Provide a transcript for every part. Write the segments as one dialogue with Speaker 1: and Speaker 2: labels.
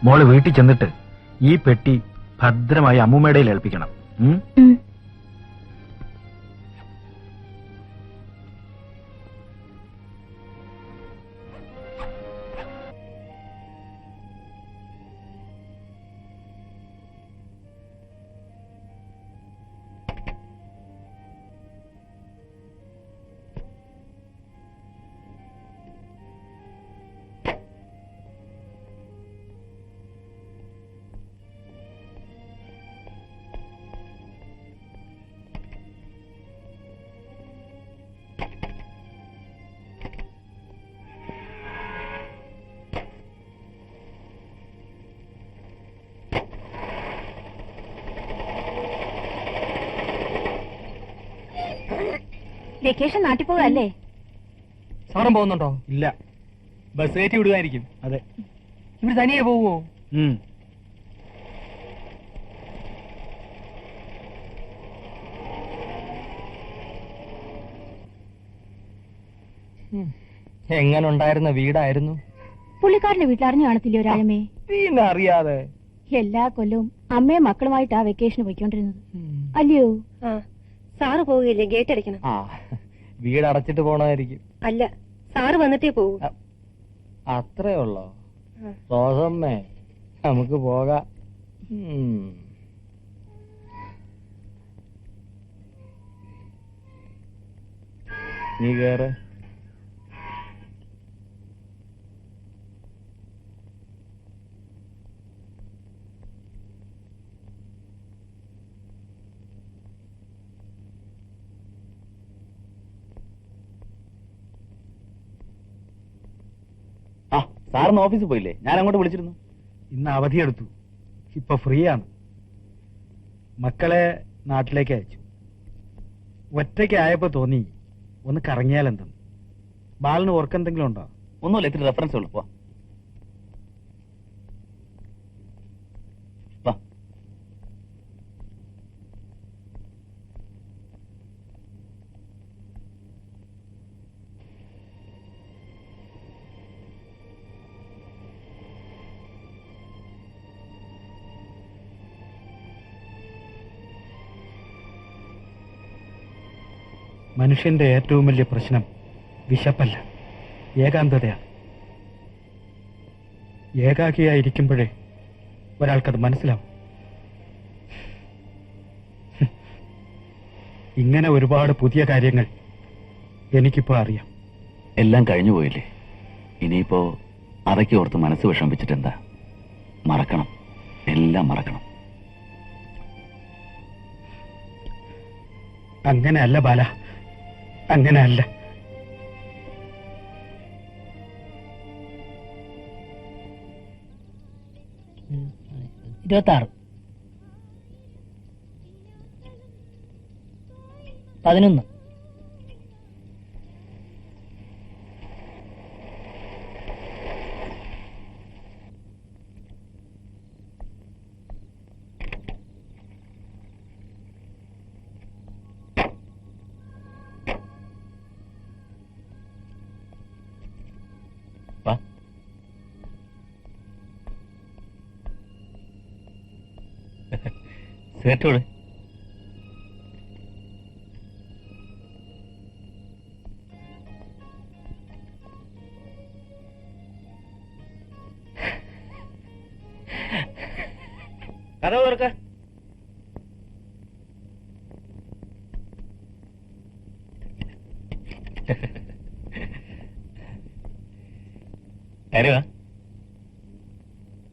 Speaker 1: മോള് വീട്ടിൽ ചെന്നിട്ട് ഈ പെട്ടി ഭദ്രമായി അമ്മൂമ്മയുടെ ഏൽപ്പിക്കണം.
Speaker 2: വെക്കേഷൻ നാട്ടിൽ പോകല്ലേ?
Speaker 3: സാറും പോകുന്നുണ്ടോ?
Speaker 1: ഇല്ല,
Speaker 3: ബസ് കയറ്റി വിടുകയായിരിക്കും.
Speaker 1: അതെ.
Speaker 3: ഇവിടെ തനിയെ പോവോ? എങ്ങനെ ഉണ്ടായിരുന്ന വീടായിരുന്നു?
Speaker 2: പുള്ളിക്കാരന്റെ വീട്ടിൽ അറിഞ്ഞു കാണത്തില്ലയോ രാജമേ?
Speaker 3: പിന്നെ അറിയാതെ
Speaker 2: എല്ലാ കൊല്ലവും അമ്മയും മക്കളുമായിട്ടാ വെക്കേഷന് പോയിക്കൊണ്ടിരുന്നത് അല്ലയോ?
Speaker 4: സാറ് പോവുകയില്ലേ? ഗേറ്റ് അടയ്ക്കണം.
Speaker 3: വീട് അടച്ചിട്ട് പോണായിരിക്കും.
Speaker 4: അല്ല, സാറ് വന്നിട്ടേ പോകൂ.
Speaker 3: അത്രേ ഉള്ളോ? റോസമ്മേ, നമുക്ക് പോകാം. നീ കേറ്.
Speaker 5: സാറിന് ഓഫീസിൽ പോയില്ലേ? ഞാൻ അങ്ങോട്ട് വിളിച്ചിരുന്നു.
Speaker 1: ഇന്ന് അവധിയെടുത്തു. ഇപ്പൊ ഫ്രീ ആണ്. മക്കളെ നാട്ടിലേക്ക് അയച്ചു. ഒറ്റയ്ക്കായപ്പോ തോന്നി ഒന്ന് കറങ്ങിയാലെന്തെന്ന്. ബാലിന് ഓർക്കെന്തെങ്കിലും ഉണ്ടോ?
Speaker 5: ഒന്നുമില്ല, ഇത്തിരി റെഫറൻസ് ഉള്ളു. വാ.
Speaker 1: മനുഷ്യന്റെ ഏറ്റവും വലിയ പ്രശ്നം വിശപ്പല്ല, ഏകാന്തതയാണ്. ഏകാകിയായിരിക്കുമ്പോഴേ ഒരാൾക്കത് മനസ്സിലാവും. ഇങ്ങനെ ഒരുപാട് പുതിയ കാര്യങ്ങൾ എനിക്കിപ്പോ അറിയാം.
Speaker 5: എല്ലാം കഴിഞ്ഞു പോയില്ലേ? ഇനിയിപ്പോ അതൊക്കെ ഓർത്ത് മനസ്സ് വിഷമിപ്പിച്ചിട്ടെന്താ? മറക്കണം, എല്ലാം മറക്കണം.
Speaker 1: അങ്ങനെയല്ല ബാല, അങ്ങനെയല്ല.
Speaker 3: 26 11
Speaker 5: കേട്ടോളെ. കഥ ഓർക്ക.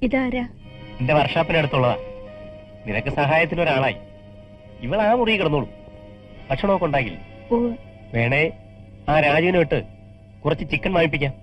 Speaker 2: ഇതാരാ?
Speaker 5: എന്റെ വർഷാപ്പിനടുത്തുള്ളതാ. നിനക്ക് സഹായത്തിനൊരാളായി. ഇവൾ ആ മുറി കിടന്നോളൂ. ഭക്ഷണമൊക്കെ ഉണ്ടാകില്ല. വേണേ ആ രാജുവിനെ വിട്ട് കുറച്ച് ചിക്കൻ വാങ്ങിപ്പിക്കാം.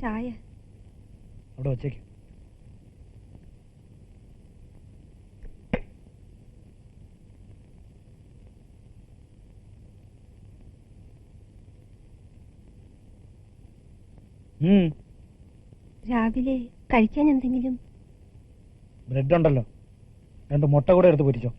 Speaker 4: ചായ.
Speaker 3: അവിടെ വച്ചേക്ക്.
Speaker 4: രാവിലെ കഴിക്കാൻ എന്തെങ്കിലും?
Speaker 3: ബ്രെഡ് ഉണ്ടല്ലോ, 2 മുട്ട കൂടെ എടുത്ത് പൊരിച്ചോ.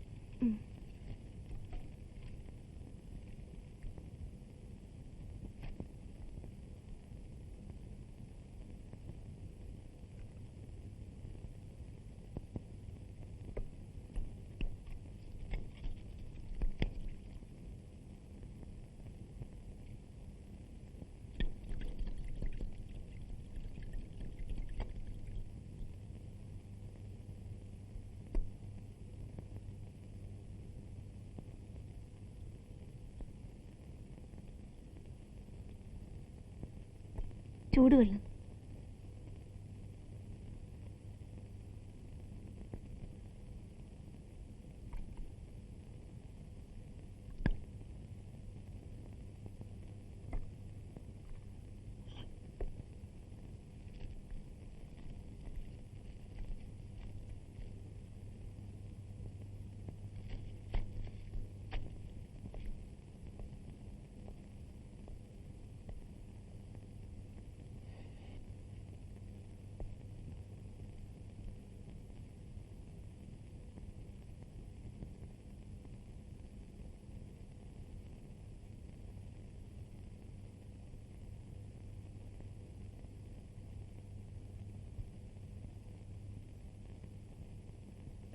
Speaker 2: ചൂടുവെള്ളം.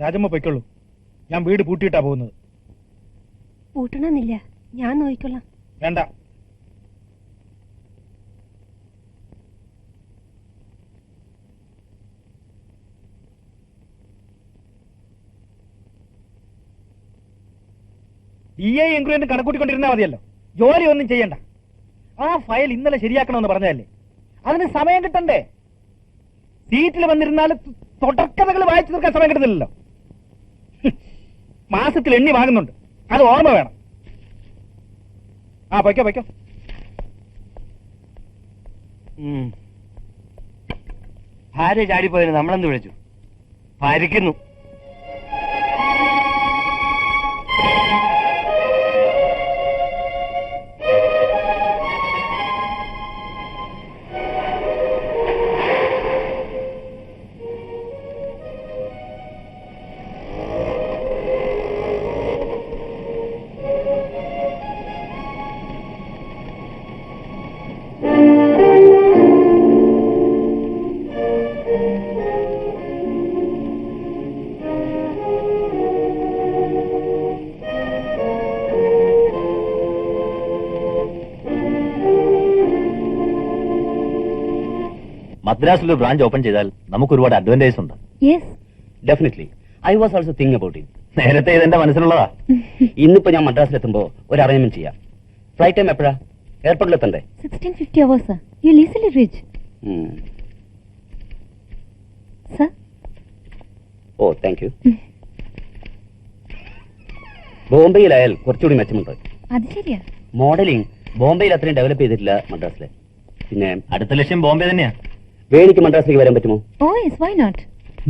Speaker 3: രാജമ്മ പൊയ്ക്കുള്ളൂ, ഞാൻ വീട് പൂട്ടിയിട്ടാ പോകുന്നത്.
Speaker 4: പൂട്ടണമെന്നില്ല, ഞാൻ നോക്കിക്കൊള്ളാം.
Speaker 3: വേണ്ട. DA ഇൻക്വയറിന് കണക്കൂട്ടിക്കൊണ്ടിരുന്നാൽ മതിയല്ലോ, ജോലി ഒന്നും ചെയ്യണ്ട. ആ ഫയൽ ഇന്നലെ ശരിയാക്കണമെന്ന് പറഞ്ഞതല്ലേ, അതിന് സമയം കിട്ടണ്ടേ? സീറ്റിൽ വന്നിരുന്നാൽ തുടക്കഥകൾ വായിച്ചു തീർക്കാൻ സമയം കിട്ടുന്നില്ലല്ലോ. മാസത്തിൽ എണ്ണി വാങ്ങുന്നുണ്ട്, അത് ഓർമ്മ വേണം. ആ പൊയ്ക്കോ പൊയ്ക്കോ.
Speaker 5: ഭാര്യ ചാടിപ്പോയതിന് നമ്മളെന്ത് വിളിച്ചു? ഭാര്യക്കുന്നു.
Speaker 6: മദ്രാസിൽ ഒരു ബ്രാഞ്ച് ഓപ്പൺ ചെയ്താൽ നമുക്ക് ഒരുപാട് അഡ്വാൻറ്റേജ് ഉണ്ട്.
Speaker 2: Yes,
Speaker 6: definitely. I was also think about it. നേരത്തെ ഇതെന്റെ മനസ്സിലുള്ളതാ. ഇന്നിപ്പോ ഞാൻ മദ്രാസിലെത്തുമ്പോ ഒരു അറേഞ്ച്മെന്റ് ചെയ്യാം. ഫ്ലൈറ്റ് ടൈം എപ്പോഴാ? എയർപോർട്ടിലെത്തണ്ടേ?
Speaker 2: 1650 hours, sir. You'll easily reach. Sir?
Speaker 6: ഓ, താങ്ക് യു. ബോംബെയിലായാൽ കുറച്ചുകൂടി മെച്ചമുണ്ട്.
Speaker 2: അത് ശരിയാ.
Speaker 6: മോഡലിംഗ് ബോംബെയിൽ അത്രയും ഡെവലപ്പ് ചെയ്തിട്ടില്ല മദ്രാസിലെ. പിന്നെ അടുത്ത ലക്ഷ്യം ബോംബെ തന്നെയാ. വേണിക്ക് മദ്രാസിലേക്ക് വരാൻ പറ്റുമോ?
Speaker 2: Oh yes, why not?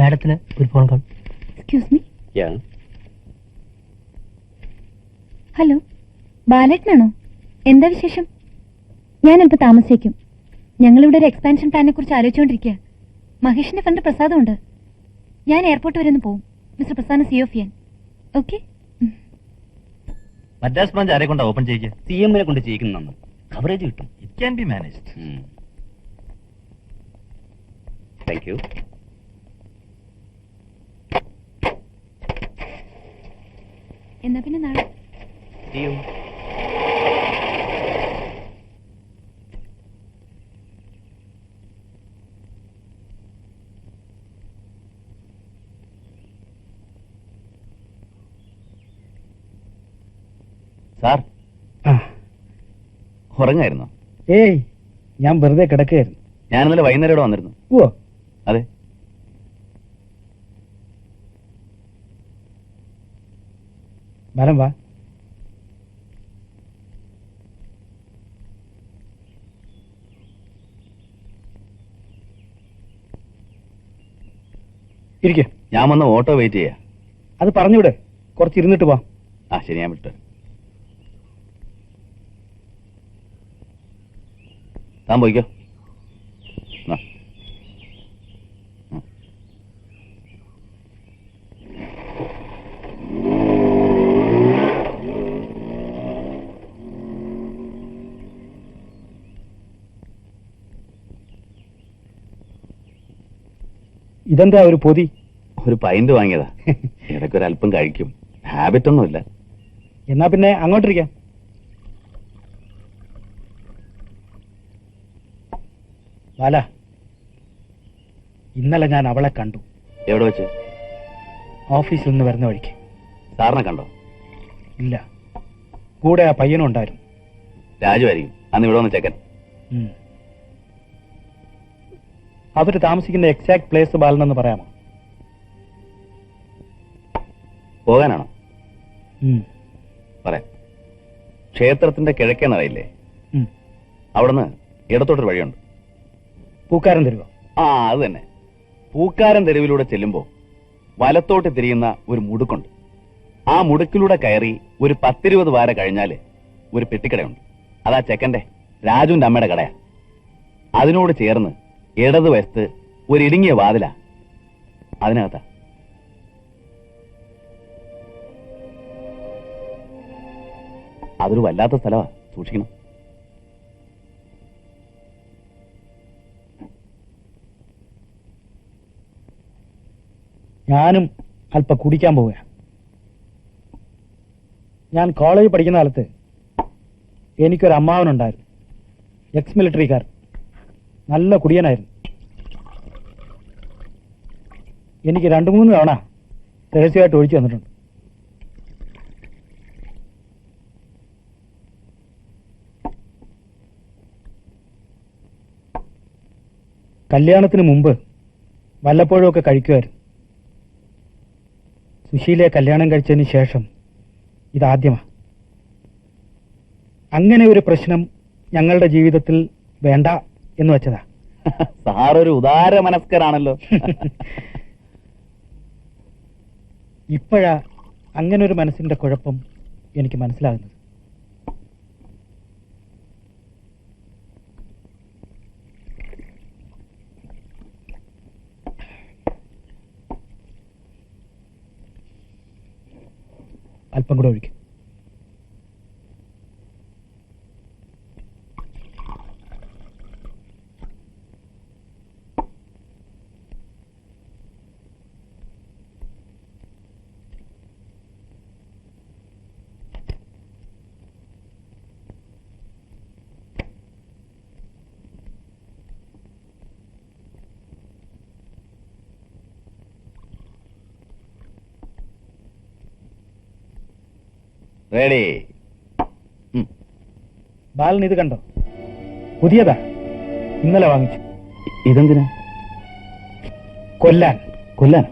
Speaker 5: മാഡത്തിന് ഒരു ഫോൺ കോൾ.
Speaker 2: Excuse me.
Speaker 6: യാ.
Speaker 2: ഹലോ, ബാലേട്ടനാണോ? എന്താ വിശേഷം? ഞാൻ അല്പം താമസിക്കും. ഞങ്ങളിവിടെ ഒരു എക്സ്പാൻഷൻ പ്ലാനെ കുറിച്ച് ആലോചിച്ചുകൊണ്ടിരിക്കുക. മഹേഷിന്റെ ഫ്രണ്ട് പ്രസാദുണ്ട്. ഞാൻ എയർപോർട്ട് വരെ ഒന്ന് പോകും. മിസ്റ്റർ പ്രസാദ് സി ഓഫ് ചെയ്യാൻ. ഓക്കെ?
Speaker 6: മദ്രാസ് ബ്രാഞ്ച് ആരെ കൊണ്ടാ ഓപ്പൺ ചെയ്യുക? CM കൊണ്ട് ചെയ്യിക്കുന്ന കവറേജ് കിട്ടും. It can be managed. Thank you.
Speaker 2: എന്നാ പിന്നെ നാളെ.
Speaker 6: See you. സാർ, ഉറങ്ങായിരുന്നോ?
Speaker 3: ഏയ്, ഞാൻ വെറുതെ കിടക്കുകയായിരുന്നു.
Speaker 6: ഞാൻ ഇന്നലെ വൈകുന്നേരം ഇവിടെ വന്നിരുന്നു.
Speaker 3: ഓ,
Speaker 6: അതെ.
Speaker 3: വരം വാ. ഇരിക്കെ.
Speaker 6: ഞാൻ വന്ന് ഓട്ടോ വെയിറ്റ് ചെയ്യാ.
Speaker 3: അത് പറഞ്ഞൂടെ, കുറച്ച് ഇരുന്നിട്ട് പോവാം.
Speaker 6: ആ ശരി, ഞാൻ വിട്ടു. താൻ പോയിക്കോ. ആ.
Speaker 3: ഇതെന്താ ഒരു പൊതി?
Speaker 6: ഒരു പൈന്റ് വാങ്ങിയതാ. ഇടയ്ക്ക് ഒരല്പം കഴിക്കും. ഹാബിറ്റ് ഒന്നുമില്ല.
Speaker 3: എന്നാ പിന്നെ അങ്ങോട്ടിരിക്കാം. ബാല, ഇന്നലെ ഞാൻ അവളെ കണ്ടു.
Speaker 6: എവിടെ വെച്ച്?
Speaker 3: ഓഫീസിൽ നിന്ന് വരുന്ന വഴിക്ക്.
Speaker 6: സാറിനെ കണ്ടോ?
Speaker 3: ഇല്ല, കൂടെ ആ പയ്യനും ഉണ്ടായിരുന്നു.
Speaker 6: രാജു ആയിരിക്കും. അന്ന് ഇവിടെ വന്ന് ചെക്കൻ.
Speaker 3: അവര് താമസിക്കുന്ന എക്സാക്ട് പ്ലേസ് ബാലനെന്ന് പറയാമോ?
Speaker 6: പോകാനാണോ? പറയാം. ക്ഷേത്രത്തിന്റെ കിഴക്കേ നടയില്ലേ, അവിടുന്ന് ഇടത്തോട്ടൊരു വഴിയുണ്ട്.
Speaker 3: പൂക്കാരൻ തെരുവോ?
Speaker 6: ആ, അത് തന്നെ. പൂക്കാരൻ തെരുവിലൂടെ ചെല്ലുമ്പോ വലത്തോട്ട് തിരിയുന്ന ഒരു മുടുക്കുണ്ട്. ആ മുടുക്കിലൂടെ കയറി ഒരു 10-20 വാര കഴിഞ്ഞാല് ഒരു പെട്ടിക്കടയുണ്ട്. അതാ ചെക്കന്റെ, രാജുവിന്റെ അമ്മയുടെ കടയാ. അതിനോട് ചേർന്ന് ഇടതുവശത്ത് ഒരു ഇടുങ്ങിയ വാതിലാ. അതിനകത്താ. അതൊരു വല്ലാത്ത സ്ഥലമാ, സൂക്ഷിക്കണം.
Speaker 3: ഞാനും അല്പം കുടിക്കാൻ പോവുക. ഞാൻ കോളേജിൽ പഠിക്കുന്ന കാലത്ത് എനിക്കൊരു അമ്മാവനുണ്ടായിരുന്നു. എക്സ് മിലിറ്ററിക്കാർ. നല്ല കുടിയനായിരുന്നു. എനിക്ക് 2-3 തവണ രഹസ്യമായിട്ട് ഒഴിച്ചു തന്നിട്ടുണ്ട്. കല്യാണത്തിന് മുമ്പ് വല്ലപ്പോഴും ഒക്കെ കഴിക്കുമായിരുന്നു. സുശീലയെ കല്യാണം കഴിച്ചതിന് ശേഷം ഇതാദ്യമാ. അങ്ങനെ ഒരു പ്രശ്നം ഞങ്ങളുടെ ജീവിതത്തിൽ വേണ്ട എന്ന് വെച്ചതാ.
Speaker 6: സാറൊരു ഉദാര മനസ്കരാണല്ലോ.
Speaker 3: ഇപ്പോഴാ അങ്ങനെ ഒരു മനസ്സിന്റെ കുഴപ്പം എനിക്ക് മനസ്സിലാകുന്നത്. അല്പം കൂടെ ഒഴിക്കും.
Speaker 6: റെഡി.
Speaker 3: ബാലൻ ഇത് കണ്ടോ? പുതിയതാ, ഇന്നലെ വാങ്ങിച്ചു.
Speaker 6: ഇതെന്തിനാ?
Speaker 3: കൊല്ലാൻ.
Speaker 6: കൊല്ലാൻ?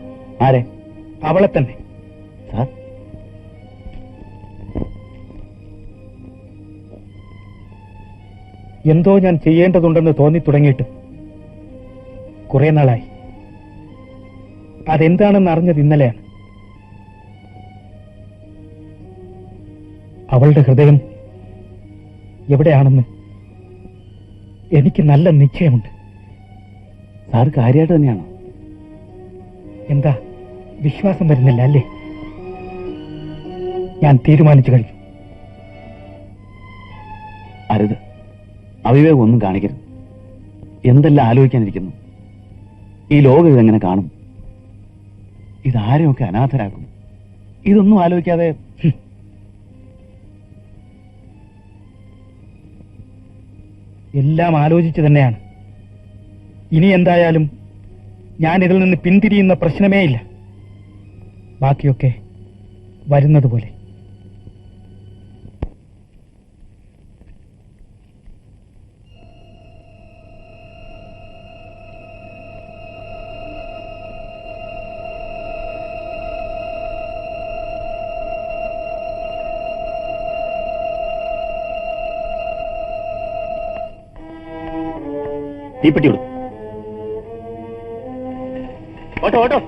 Speaker 6: ആരെ?
Speaker 3: അവളെ തന്നെ.
Speaker 6: സാർ,
Speaker 3: എന്തോ ഞാൻ ചെയ്യേണ്ടതുണ്ടെന്ന് തോന്നി തുടങ്ങിയിട്ട് കുറെ നാളായി. അതെന്താണെന്ന് അറിഞ്ഞത് ഇന്നലെയാണ്. അവളുടെ ഹൃദയം എവിടെയാണെന്ന് എനിക്ക് നല്ല നിശ്ചയമുണ്ട്.
Speaker 6: സാർ കാര്യമായിട്ട് തന്നെയാണോ?
Speaker 3: എന്താ വിശ്വാസം വരുന്നില്ല അല്ലേ? ഞാൻ തീരുമാനിച്ചു കഴിഞ്ഞു.
Speaker 6: അരുത്, അവിവേകം ഒന്നും കാണിക്കരുത്. എന്തെല്ലാം ആലോചിക്കാനിരിക്കുന്നു. ഈ ലോകം ഇതെങ്ങനെ കാണും? ഇതാരെയൊക്കെ അനാഥരാക്കും. ഇതൊന്നും ആലോചിക്കാതെ
Speaker 3: എല്ലാം ആലോചിച്ചു തന്നെയാണ്. ഇനി എന്തായാലും ഞാൻ ഇതിൽ നിന്ന് പിന്തിരിയുന്ന പ്രശ്നമേ ഇല്ല. ബാക്കിയൊക്കെ വരുന്നത് പോലെ.
Speaker 6: തീപ്പെട്ടി വിടും. Auto auto.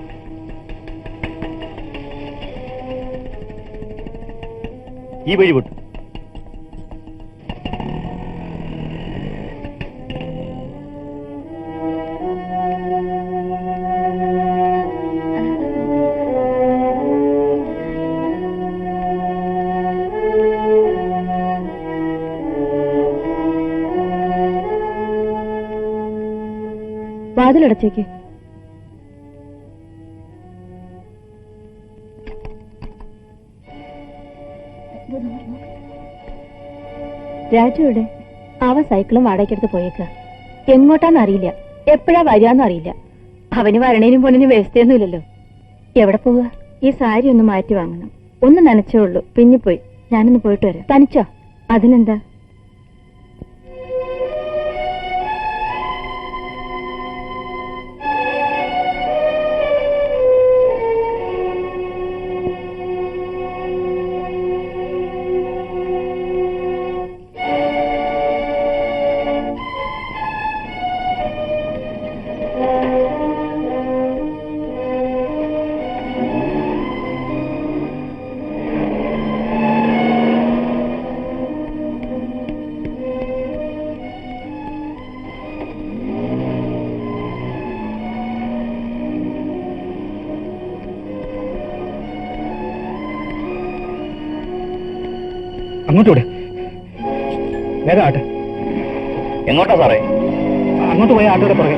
Speaker 6: ഈ വഴി വിട്ടു.
Speaker 2: വാതിലടച്ചേക്ക്. രാജുവിടെ അവ സൈക്കിളും വാടകയ്ക്കെടുത്ത് പോയേക്ക. എങ്ങോട്ടാന്ന് അറിയില്ല, എപ്പോഴാ വരികയെന്നും അറിയില്ല. അവന് വരണേനും പൊന്നിനും വ്യവസ്ഥയൊന്നുമില്ലല്ലോ. എവിടെ പോവുക? ഈ സാരി ഒന്ന് മാറ്റി വാങ്ങണം. ഒന്ന് നനച്ചേ ഉള്ളൂ, പിന്നിപ്പോയി. ഞാനൊന്ന് പോയിട്ട് വരാം. തനിച്ചോ? അതിനെന്താ?
Speaker 3: അങ്ങോട്ട് വിട്. വേഗം ആട്ടെ.
Speaker 6: എങ്ങോട്ടാ സാറേ?
Speaker 3: അങ്ങോട്ട് പോയ ആട്ടോയുടെ പുറകെ.